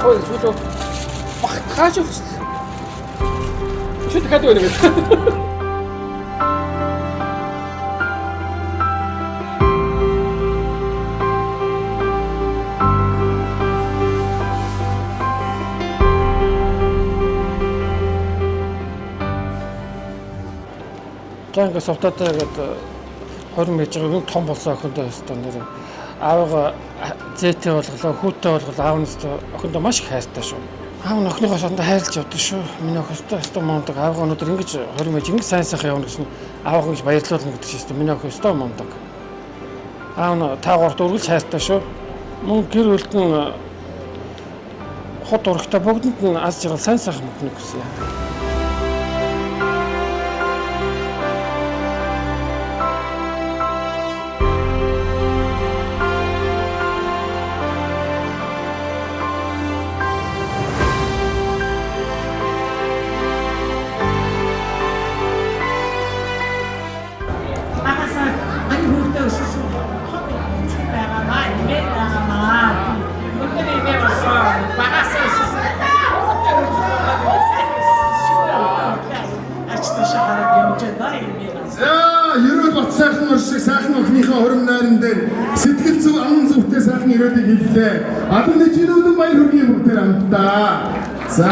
Ой, сүүлөө багтгааж өгсөн. Чи дахиад өгнө гэдэг. Жанга совтаатай гэдэг 20 мэж байгаа нэг том болсон охиндоо өстө нэр аавга зээтэй болголоо, хүүтэй болголоо, аавнаас охиндоо маш их хайртай шүү. Аав нь охиныгоо сондоо хайрлаж явдаг шүү. Миний охин өстө мондог. Аавга өнөдөр ингэж 20 мэж ингэ сайн сайхан явна гэсэн аавга ингэж баярлуулна гэдэг чинь миний охин өстө мондог. Аав нь таагуурт үргэлж хайртай шүү. Мөн гэр бүлтэн хот урагтай бүгдэнд нь аз жаргал сайн сайхан мөхнө гэсэн юм. Ерөөл бат сайхан уршиг сайхан охиныхоо хором найран дээр сэтгэл зүй аман зүвтэй сайхан ерөөлийг хэллээ. Алан дэжинүүдэн баяр хүргэе бүгдээр хамтдаа. За